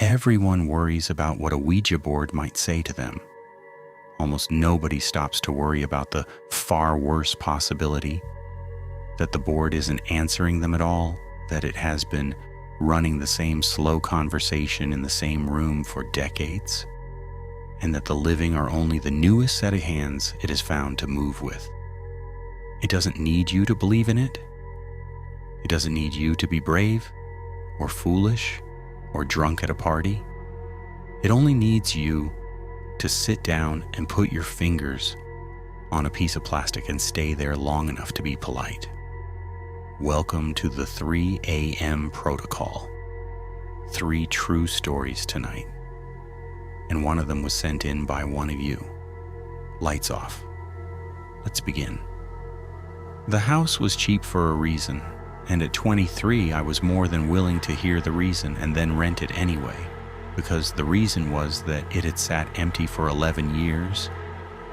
Everyone worries about what a Ouija board might say to them. Almost nobody stops to worry about the far worse possibility that the board isn't answering them at all, that it has been running the same slow conversation in the same room for decades, and that the living are only the newest set of hands it has found to move with. It doesn't need you to believe in it. It doesn't need you to be brave or foolish or drunk at a party. It only needs you to sit down and put your fingers on a piece of plastic and stay there long enough to be polite. Welcome to the 3 a.m. protocol. 3 true stories tonight. And one of them was sent in by one of you. Lights off. Let's begin. The house was cheap for a reason, and at 23 I was more than willing to hear the reason and then rent it anyway, because the reason was that it had sat empty for 11 years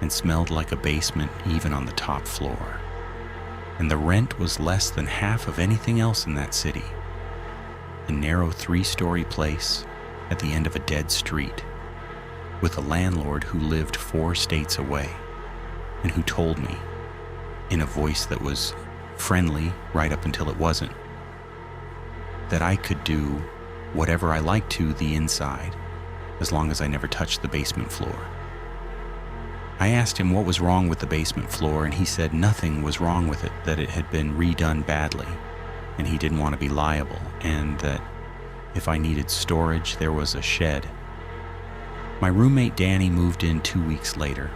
and smelled like a basement even on the top floor. And the rent was less than half of anything else in that city. A narrow 3-story place at the end of a dead street, with a landlord who lived 4 states away, and who told me, in a voice that was friendly right up until it wasn't, that I could do whatever I liked to the inside, as long as I never touched the basement floor. I asked him what was wrong with the basement floor, and he said nothing was wrong with it, that it had been redone badly, and he didn't want to be liable, and that if I needed storage, there was a shed. My roommate Danny moved in 2 weeks later,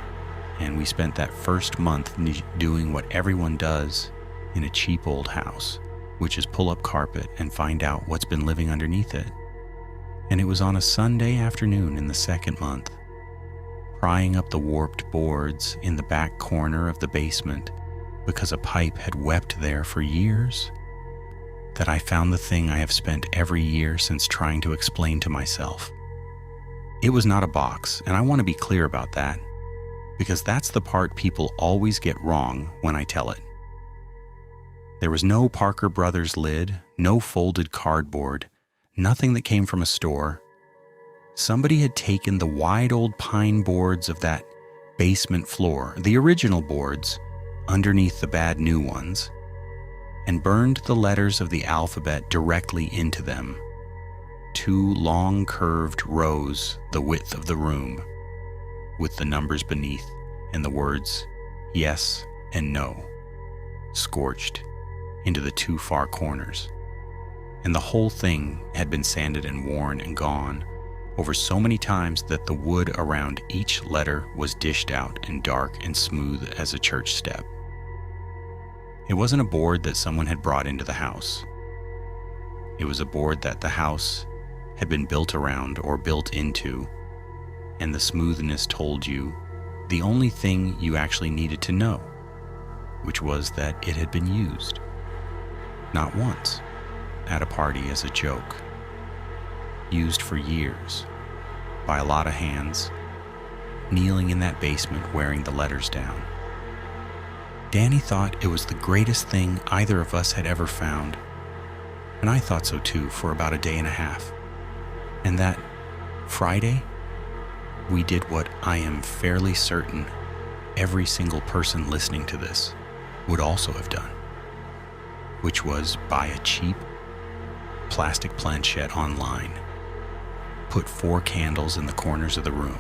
and we spent that first month doing what everyone does in a cheap old house, which is pull up carpet and find out what's been living underneath it. And it was on a Sunday afternoon in the second month, prying up the warped boards in the back corner of the basement because a pipe had wept there for years, that I found the thing I have spent every year since trying to explain to myself. It was not a box, and I want to be clear about that, because that's the part people always get wrong when I tell it. There was no Parker Brothers lid, no folded cardboard, nothing that came from a store. Somebody had taken the wide old pine boards of that basement floor, the original boards, underneath the bad new ones, and burned the letters of the alphabet directly into them. 2 long curved rows the width of the room, with the numbers beneath and the words yes and no, scorched into the 2 far corners. And the whole thing had been sanded and worn and gone over so many times that the wood around each letter was dished out and dark and smooth as a church step. It wasn't a board that someone had brought into the house. It was a board that the house had been built around or built into, and the smoothness told you the only thing you actually needed to know, which was that it had been used. Not once, at a party as a joke. Used for years, by a lot of hands, kneeling in that basement wearing the letters down. Danny thought it was the greatest thing either of us had ever found, and I thought so too for about a day and a half. And that Friday, we did what I am fairly certain every single person listening to this would also have done, which was buy a cheap plastic planchette online, put 4 candles in the corners of the room,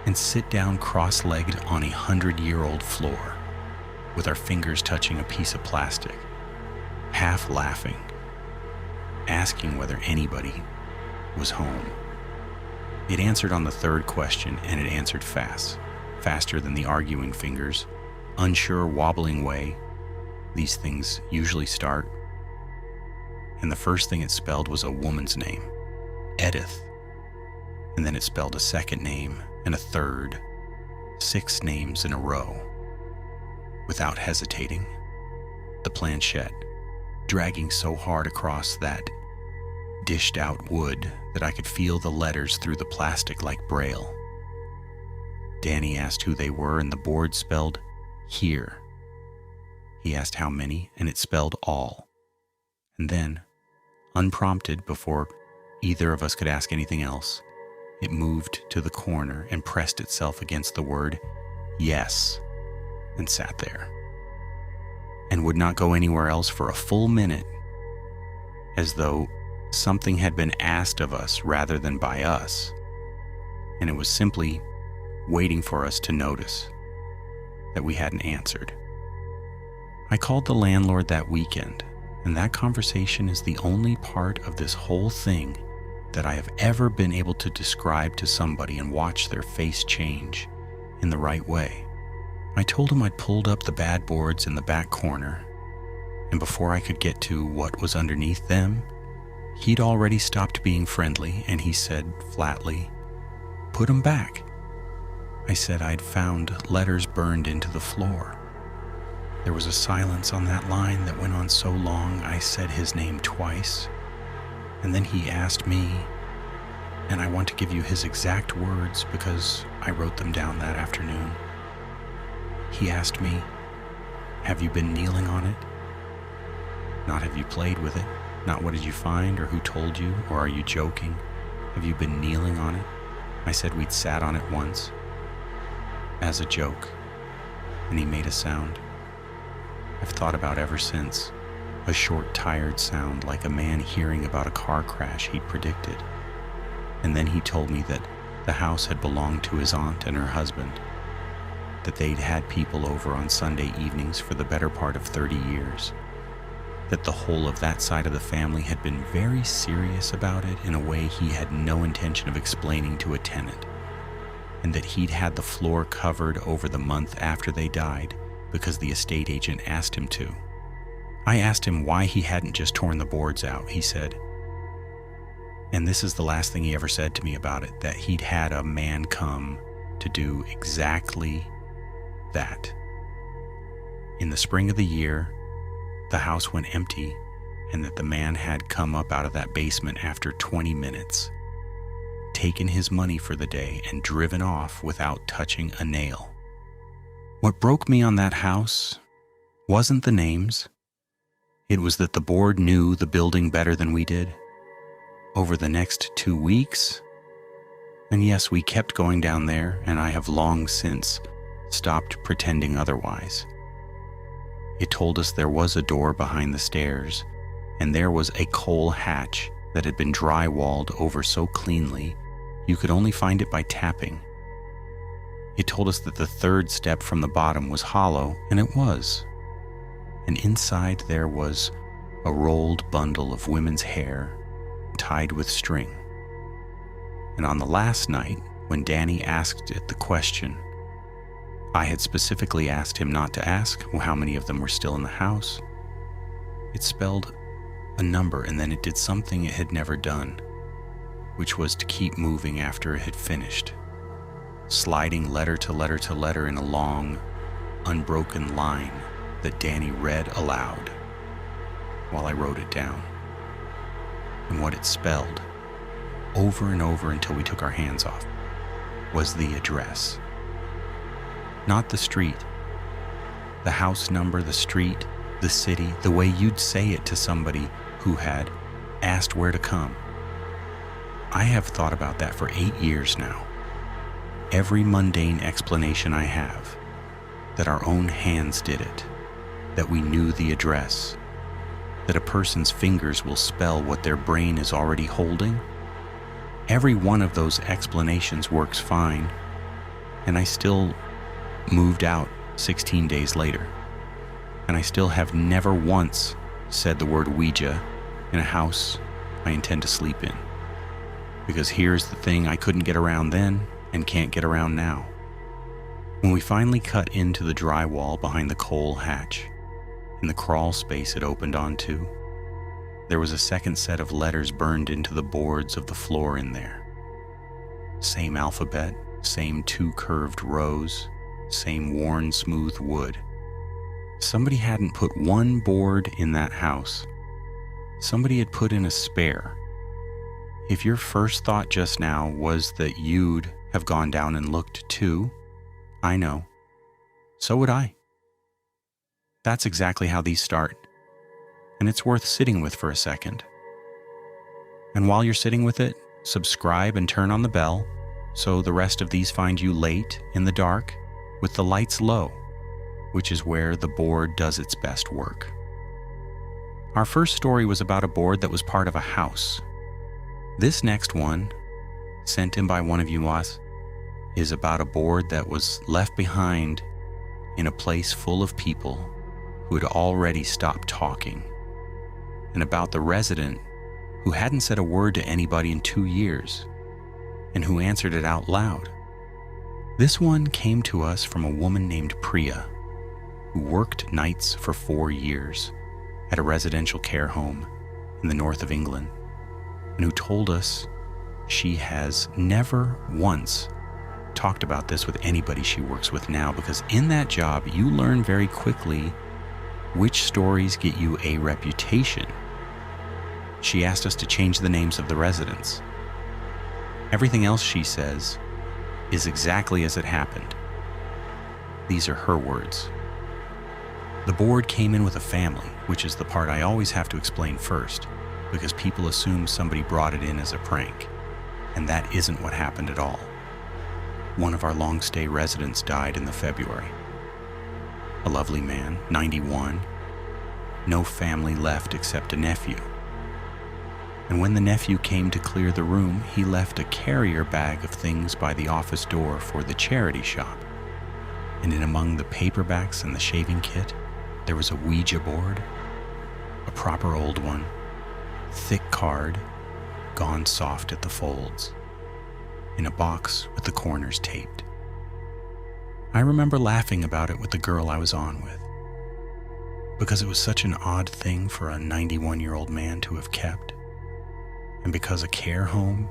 and sit down cross-legged on a 100-year-old floor with our fingers touching a piece of plastic, half laughing, asking whether anybody was home. It answered on the 3rd question, and it answered fast, faster than the arguing fingers, unsure, wobbling way these things usually start. And the first thing it spelled was a woman's name, Edith. And then it spelled a second name and a third, 6 names in a row. Without hesitating, the planchette dragging so hard across that dished out wood that I could feel the letters through the plastic like braille. Danny asked who they were, and the board spelled here. He asked how many, and it spelled all. And then, unprompted, before either of us could ask anything else, it moved to the corner and pressed itself against the word yes and sat there and would not go anywhere else for a full minute, as though something had been asked of us rather than by us, and it was simply waiting for us to notice that we hadn't answered. I called the landlord that weekend, and that conversation is the only part of this whole thing that I have ever been able to describe to somebody and watch their face change in the right way. I told him I'd pulled up the bad boards in the back corner, and before I could get to what was underneath them, he'd already stopped being friendly, and he said flatly, "Put 'em back." I said I'd found letters burned into the floor. There was a silence on that line that went on so long I said his name twice, and then he asked me, and I want to give you his exact words because I wrote them down that afternoon. He asked me, "Have you been kneeling on it?" Not have you played with it, not what did you find or who told you, or are you joking? Have you been kneeling on it? I said we'd sat on it once, as a joke, and he made a sound I've thought about ever since, a short, tired sound like a man hearing about a car crash he'd predicted. And then he told me that the house had belonged to his aunt and her husband, that they'd had people over on Sunday evenings for the better part of 30 years, that the whole of that side of the family had been very serious about it in a way he had no intention of explaining to a tenant, and that he'd had the floor covered over the month after they died because the estate agent asked him to. I asked him why he hadn't just torn the boards out. He said, and this is the last thing he ever said to me about it, that he'd had a man come to do exactly that. In the spring of the year, the house went empty, and that the man had come up out of that basement after 20 minutes, taken his money for the day, and driven off without touching a nail. What broke me on that house wasn't the names. It was that the board knew the building better than we did. Over the next 2 weeks, and yes, we kept going down there, and I have long since stopped pretending otherwise. It told us there was a door behind the stairs, and there was a coal hatch that had been drywalled over so cleanly you could only find it by tapping. It told us that the third step from the bottom was hollow, and it was. And inside there was a rolled bundle of women's hair tied with string. And on the last night, when Danny asked it the question, I had specifically asked him not to ask how many of them were still in the house. It spelled a number, and then it did something it had never done, which was to keep moving after it had finished, sliding letter to letter to letter in a long, unbroken line that Danny read aloud while I wrote it down. And what it spelled, over and over until we took our hands off, was the address. Not the street, the house number, the street, the city, the way you'd say it to somebody who had asked where to come. I have thought about that for 8 years now. Every mundane explanation I have, that our own hands did it, that we knew the address, that a person's fingers will spell what their brain is already holding, every one of those explanations works fine, and I still moved out 16 days later, and I still have never once said the word Ouija in a house I intend to sleep in. Because here's the thing I couldn't get around then and can't get around now. When we finally cut into the drywall behind the coal hatch, in the crawl space it opened onto, there was a second set of letters burned into the boards of the floor in there. Same alphabet, same 2 curved rows, same worn smooth wood. Somebody hadn't put one board in that house. Somebody had put in a spare. If your first thought just now was that you'd have gone down and looked too, I know. So would I. That's exactly how these start, and it's worth sitting with for a second. And while you're sitting with it, subscribe and turn on the bell so the rest of these find you late in the dark with the lights low, which is where the board does its best work. Our first story was about a board that was part of a house. This next one, sent in by one of you us, is about a board that was left behind in a place full of people who had already stopped talking, and about the resident who hadn't said a word to anybody in 2 years and who answered it out loud. This one came to us from a woman named Priya, who worked nights for 4 years at a residential care home in the north of England, and who told us she has never once talked about this with anybody she works with now, because in that job you learn very quickly which stories get you a reputation. She asked us to change the names of the residents. Everything else she says is exactly as it happened. These are her words. The board came in with a family, which is the part I always have to explain first, because people assume somebody brought it in as a prank, and that isn't what happened at all. One of our long-stay residents died in the February. A lovely man, 91, no family left except a nephew. And when the nephew came to clear the room, he left a carrier bag of things by the office door for the charity shop. And in among the paperbacks and the shaving kit, there was a Ouija board, a proper old one, thick card, gone soft at the folds, in a box with the corners taped. I remember laughing about it with the girl I was on with, because it was such an odd thing for a 91-year-old man to have kept, and because a care home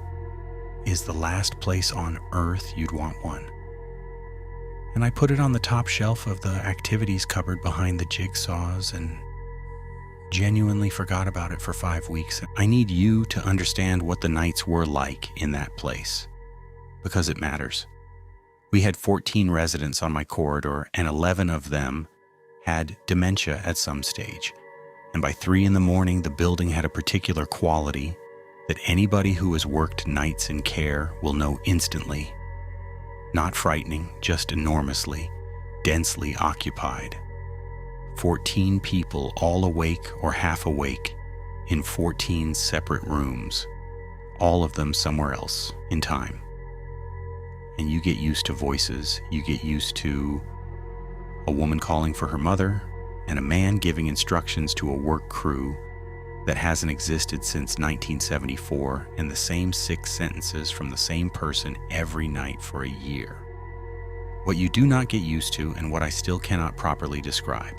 is the last place on earth you'd want one. And I put it on the top shelf of the activities cupboard behind the jigsaws and genuinely forgot about it for 5 weeks. I need you to understand what the nights were like in that place, because it matters. We had 14 residents on my corridor, and 11 of them had dementia at some stage. And by 3 a.m, the building had a particular quality that anybody who has worked nights in care will know instantly. Not frightening, just enormously, densely occupied. 14 people all awake or half awake in 14 separate rooms, all of them somewhere else in time. And you get used to voices, you get used to a woman calling for her mother and a man giving instructions to a work crew that hasn't existed since 1974, and the same 6 sentences from the same person every night for a year. What you do not get used to, and what I still cannot properly describe,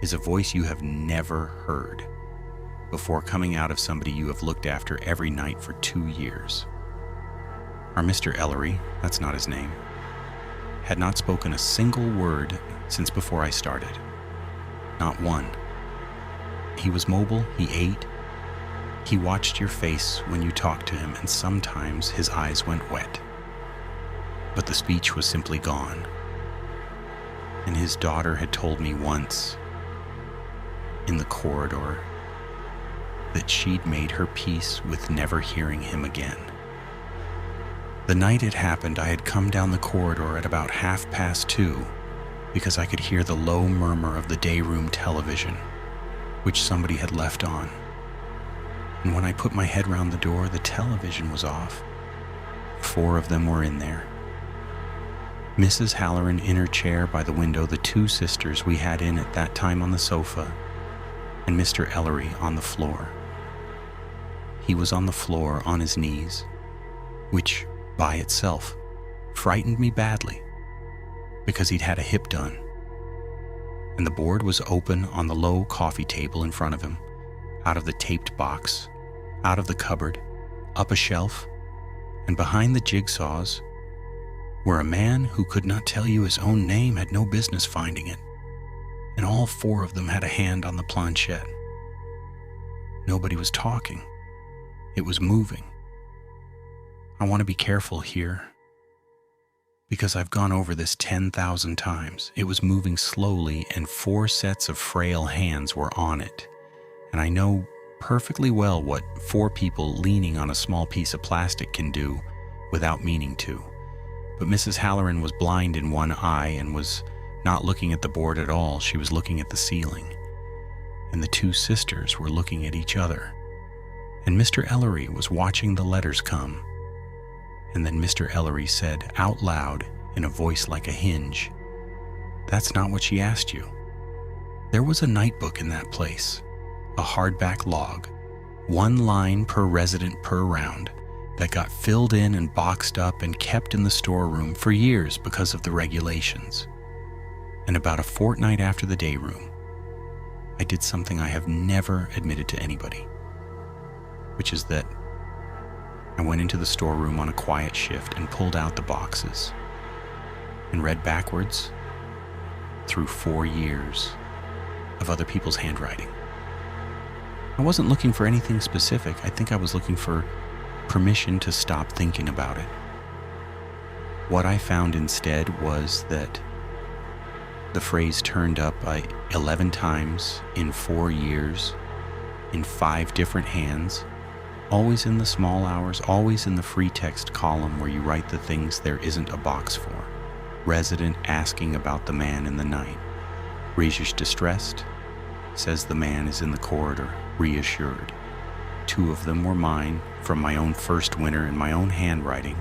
is a voice you have never heard before coming out of somebody you have looked after every night for 2 years. Our Mr. Ellery, that's not his name, had not spoken a single word since before I started. Not one. He was mobile, he ate, he watched your face when you talked to him, and sometimes his eyes went wet. But the speech was simply gone. And his daughter had told me once, in the corridor, that she'd made her peace with never hearing him again. The night it happened, I had come down the corridor at about 2:30 because I could hear the low murmur of the day room television, which somebody had left on. And when I put my head round the door, the television was off. 4 of them were in there. Mrs. Halloran in her chair by the window, the 2 sisters we had in at that time on the sofa, and Mr. Ellery on the floor. He was on the floor on his knees, which by itself frightened me badly, because he'd had a hip done. And the board was open on the low coffee table in front of him, out of the taped box, out of the cupboard, up a shelf, and behind the jigsaws, where a man who could not tell you his own name had no business finding it, and all 4 of them had a hand on the planchette. Nobody was talking. It was moving. I want to be careful here, because I've gone over this 10,000 times. It was moving slowly, and 4 sets of frail hands were on it. And I know perfectly well what 4 people leaning on a small piece of plastic can do without meaning to. But Mrs. Halloran was blind in one eye and was not looking at the board at all. She was looking at the ceiling. And the 2 sisters were looking at each other. And Mr. Ellery was watching the letters come. And then Mr. Ellery said out loud in a voice like a hinge, "That's not what she asked you." There was a nightbook in that place, a hardback log, 1 line per resident per round, that got filled in and boxed up and kept in the storeroom for years because of the regulations. And about a fortnight after the day room, I did something I have never admitted to anybody, which is that I went into the storeroom on a quiet shift and pulled out the boxes and read backwards through 4 years of other people's handwriting. I wasn't looking for anything specific. I think I was looking for permission to stop thinking about it. What I found instead was that the phrase turned up 11 times in 4 years, in 5 different hands, always in the small hours, always in the free text column where you write the things there isn't a box for. Resident asking about the man in the night. Regish distressed, says the man is in the corridor, reassured. 2 of them were mine, from my own first winter in my own handwriting,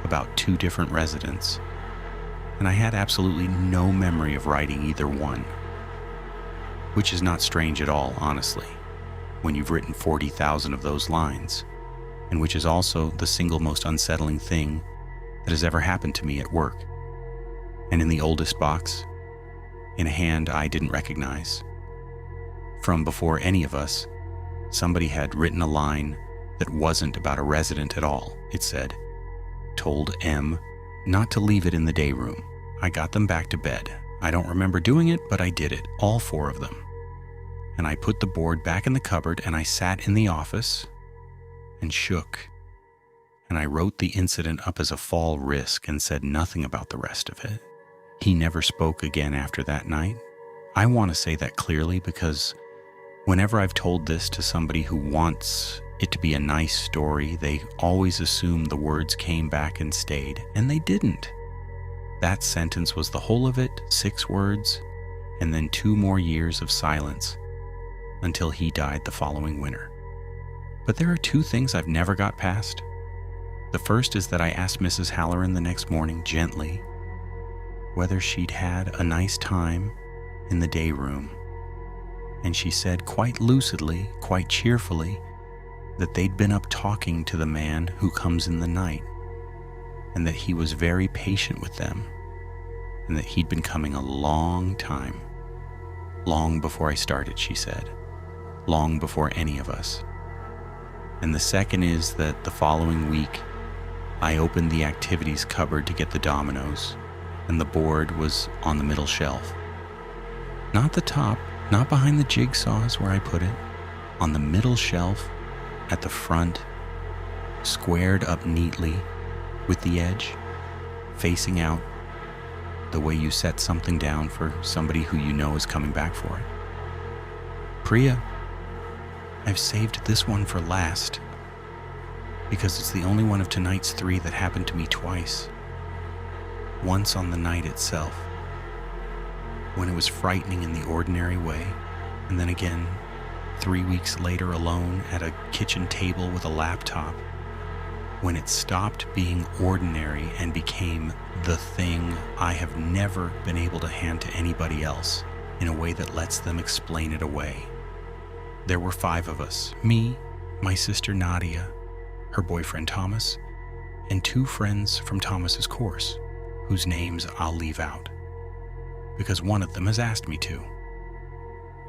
about 2 different residents. And I had absolutely no memory of writing either one. Which is not strange at all, honestly, when you've written 40,000 of those lines, and which is also the single most unsettling thing that has ever happened to me at work. And in the oldest box, in a hand I didn't recognize, from before any of us, somebody had written a line that wasn't about a resident at all. It said, "Told M not to leave it in the day room. I got them back to bed. I don't remember doing it, but I did it, all 4 of them." And I put the board back in the cupboard and I sat in the office and shook. And I wrote the incident up as a fall risk and said nothing about the rest of it. He never spoke again after that night. I want to say that clearly because whenever I've told this to somebody who wants it to be a nice story, they always assume the words came back and stayed, and they didn't. That sentence was the whole of it, 6 words, and then 2 more years of silence until he died the following winter. But there are 2 things I've never got past. The first is that I asked Mrs. Halloran the next morning gently whether she'd had a nice time in the day room. And she said quite lucidly, quite cheerfully, that they'd been up talking to the man who comes in the night, and that he was very patient with them, and that he'd been coming a long time. Long before I started, she said. Long before any of us. And the second is that the following week, I opened the activities cupboard to get the dominoes, and the board was on the middle shelf. Not the top, not behind the jigsaws where I put it, on the middle shelf at the front, squared up neatly with the edge, facing out the way you set something down for somebody who you know is coming back for it. "Priya, I've saved this one for last because it's the only one of tonight's 3 that happened to me twice. Once on the night itself, when it was frightening in the ordinary way, and then again 3 weeks later alone at a kitchen table with a laptop, when it stopped being ordinary and became the thing I have never been able to hand to anybody else in a way that lets them explain it away. There were 5 of us, me, my sister Nadia, her boyfriend Thomas, and 2 friends from Thomas's course, whose names I'll leave out, because one of them has asked me to.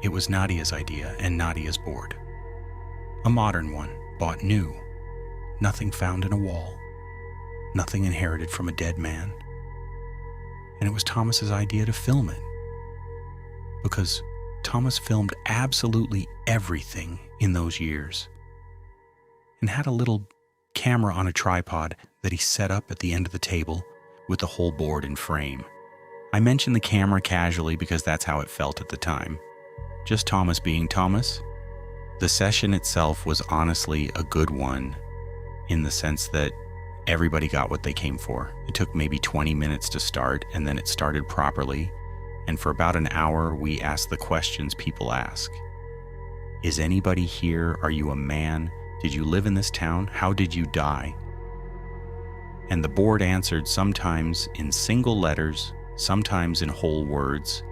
It was Nadia's idea and Nadia's board. A modern one, bought new. Nothing found in a wall. Nothing inherited from a dead man. And it was Thomas's idea to film it, because Thomas filmed absolutely everything in those years and had a little camera on a tripod that he set up at the end of the table with the whole board in frame. I mention the camera casually because that's how it felt at the time. Just Thomas being Thomas, The session itself was honestly a good one in the sense that everybody got what they came for. It took maybe 20 minutes to start, and then it started properly. And for about an hour, we asked the questions people ask. Is anybody here? Are you a man? Did you live in this town? How did you die? And the board answered sometimes in single letters, sometimes in whole words,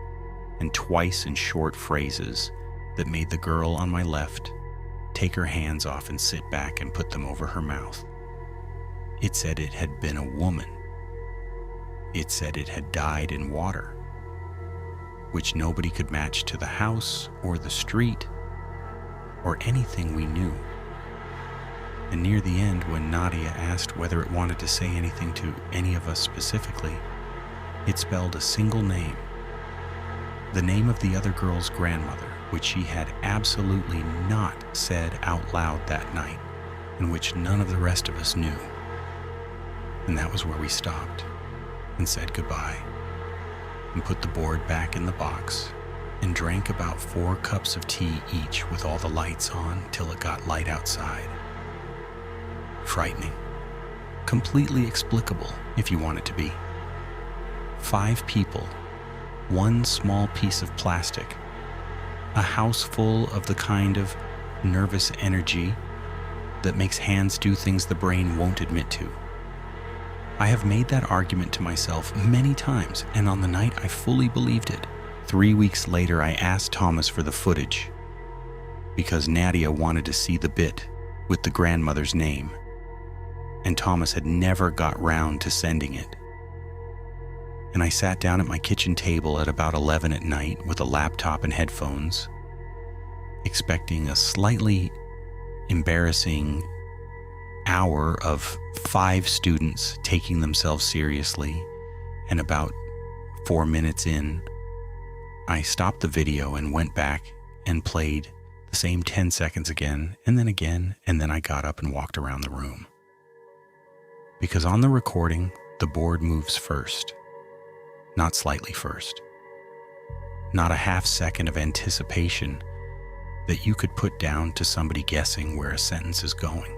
and twice in short phrases that made the girl on my left take her hands off and sit back and put them over her mouth. It said it had been a woman. It said it had died in water, which nobody could match to the house or the street or anything we knew. And near the end, when Nadia asked whether it wanted to say anything to any of us specifically, it spelled a single name, the name of the other girl's grandmother, which she had absolutely not said out loud that night, and which none of the rest of us knew. And that was where we stopped and said goodbye and put the board back in the box and drank about 4 cups of tea each with all the lights on till it got light outside. Frightening. Completely explicable if you want it to be. 5 people, 1 small piece of plastic, a house full of the kind of nervous energy that makes hands do things the brain won't admit to. I have made that argument to myself many times, and on the night I fully believed it. 3 weeks later, I asked Thomas for the footage because Nadia wanted to see the bit with the grandmother's name, and Thomas had never got round to sending it. And I sat down at my kitchen table at about 11 at night with a laptop and headphones, expecting a slightly embarrassing hour of 5 students taking themselves seriously, and about 4 minutes in, I stopped the video and went back and played the same 10 seconds again, and then I got up and walked around the room. Because on the recording, the board moves first, not slightly first. Not a half second of anticipation that you could put down to somebody guessing where a sentence is going.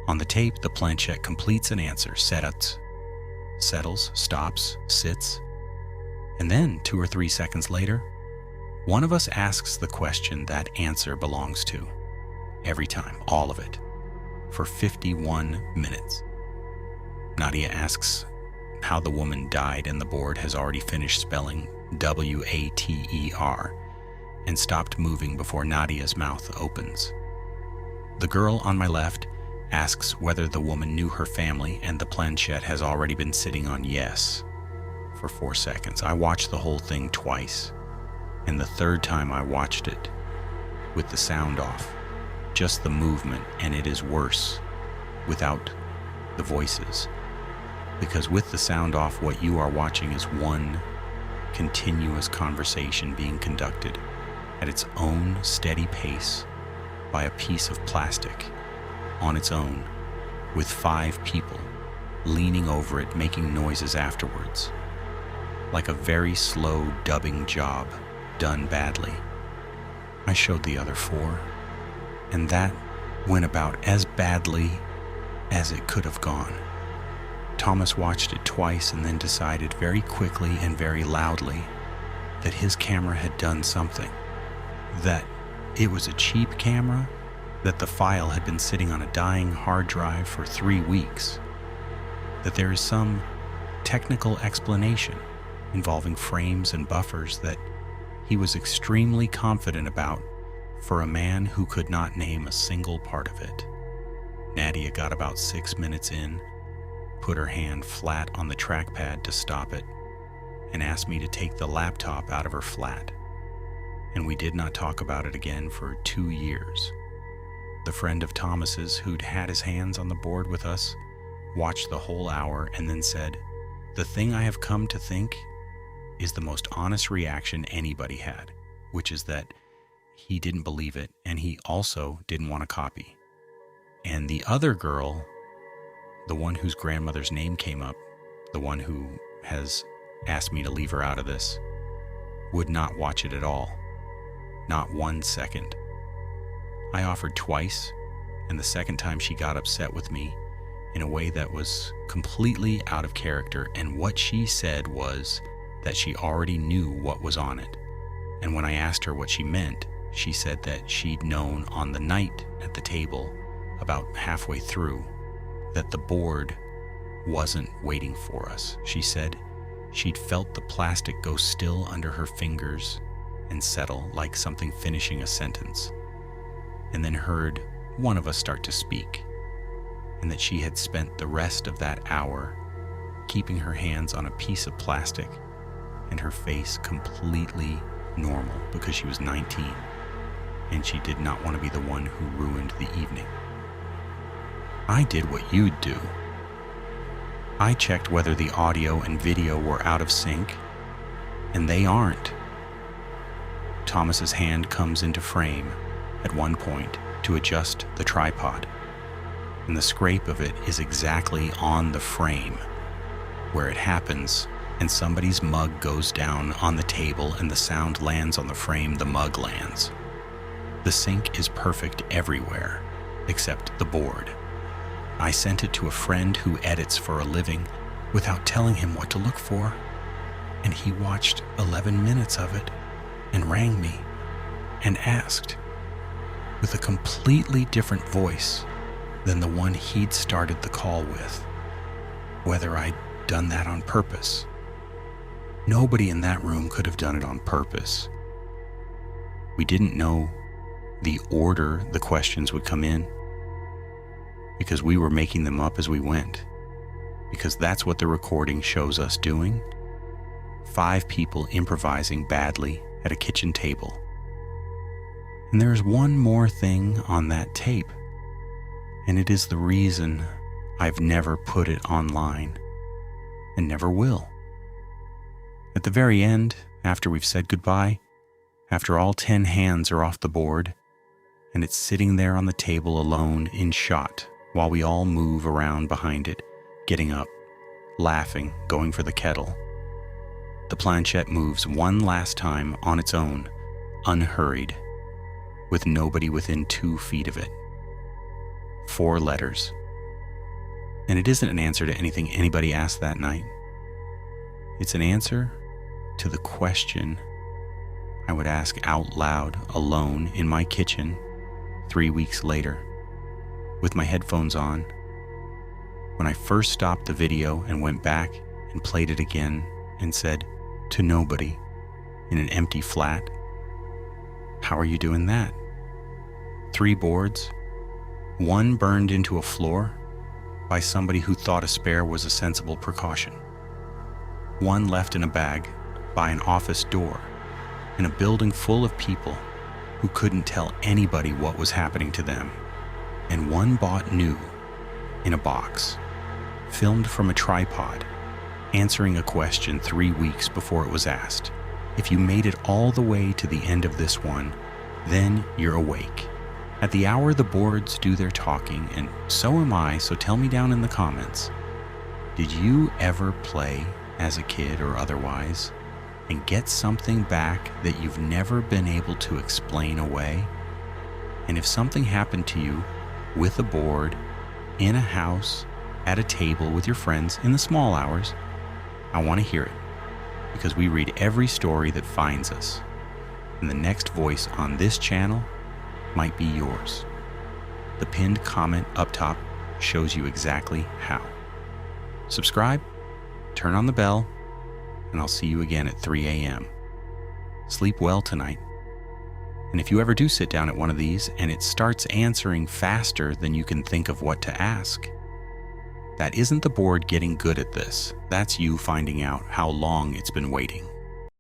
On the tape, the planchette completes an answer, settles, stops, sits, and then 2 or 3 seconds later, one of us asks the question that answer belongs to. Every time, all of it, for 51 minutes. Nadia asks how the woman died, and the board has already finished spelling W-A-T-E-R and stopped moving before Nadia's mouth opens. The girl on my left asks whether the woman knew her family, and the planchette has already been sitting on yes for 4 seconds. I watched the whole thing twice, and the third time I watched it with the sound off, just the movement, and it is worse without the voices. Because with the sound off, what you are watching is one continuous conversation being conducted at its own steady pace by a piece of plastic on its own, with 5 people leaning over it, making noises afterwards, like a very slow dubbing job done badly. I showed the other 4, and that went about as badly as it could have gone. Thomas watched it twice and then decided very quickly and very loudly that his camera had done something, that it was a cheap camera, that the file had been sitting on a dying hard drive for 3 weeks, that there is some technical explanation involving frames and buffers that he was extremely confident about for a man who could not name a single part of it. Nadia got about 6 minutes in, put her hand flat on the trackpad to stop it, and asked me to take the laptop out of her flat. And we did not talk about it again for 2 years. The friend of Thomas's who'd had his hands on the board with us watched the whole hour and then said, "The thing I have come to think is the most honest reaction anybody had, which is that he didn't believe it, and he also didn't want a copy. And the other girl, the one whose grandmother's name came up, the one who has asked me to leave her out of this, would not watch it at all. Not 1 second. I offered twice, and the second time she got upset with me in a way that was completely out of character, and what she said was that she already knew what was on it. And when I asked her what she meant, she said that she'd known on the night at the table, about halfway through, that the board wasn't waiting for us. She said she'd felt the plastic go still under her fingers and settle like something finishing a sentence, and then heard one of us start to speak, and that she had spent the rest of that hour keeping her hands on a piece of plastic and her face completely normal because she was 19 and she did not want to be the one who ruined the evening. I did what you'd do. I checked whether the audio and video were out of sync, and they aren't. Thomas's hand comes into frame at one point to adjust the tripod, and the scrape of it is exactly on the frame where it happens, and somebody's mug goes down on the table and the sound lands on the frame the mug lands. The sync is perfect everywhere except the board. I sent it to a friend who edits for a living without telling him what to look for, and he watched 11 minutes of it and rang me and asked, with a completely different voice than the one he'd started the call with, whether I'd done that on purpose. Nobody in that room could have done it on purpose. We didn't know the order the questions would come in because we were making them up as we went, because that's what the recording shows us doing. 5 people improvising badly at a kitchen table. And there's one more thing on that tape, and it is the reason I've never put it online and never will. At the very end, after we've said goodbye, after all 10 hands are off the board, and it's sitting there on the table alone in shot while we all move around behind it, getting up, laughing, going for the kettle. The planchette moves one last time on its own, unhurried, with nobody within 2 feet of it. 4 letters. And it isn't an answer to anything anybody asked that night. It's an answer to the question I would ask out loud, alone, in my kitchen, 3 weeks later, with my headphones on, when I first stopped the video and went back and played it again and said to nobody in an empty flat, "How are you doing that?" 3 boards, 1 burned into a floor by somebody who thought a spare was a sensible precaution, 1 left in a bag by an office door in a building full of people who couldn't tell anybody what was happening to them, and 1 bought new in a box, filmed from a tripod, answering a question 3 weeks before it was asked. If you made it all the way to the end of this one, then you're awake. At the hour the boards do their talking, and so am I, so tell me down in the comments, did you ever play as a kid or otherwise and get something back that you've never been able to explain away? And if something happened to you with a board, in a house, at a table with your friends in the small hours, I want to hear it, because we read every story that finds us, and the next voice on this channel might be yours. The pinned comment up top shows you exactly how. Subscribe, turn on the bell, and I'll see you again at 3 a.m. Sleep well tonight. And if you ever do sit down at one of these and it starts answering faster than you can think of what to ask, that isn't the board getting good at this. That's you finding out how long it's been waiting.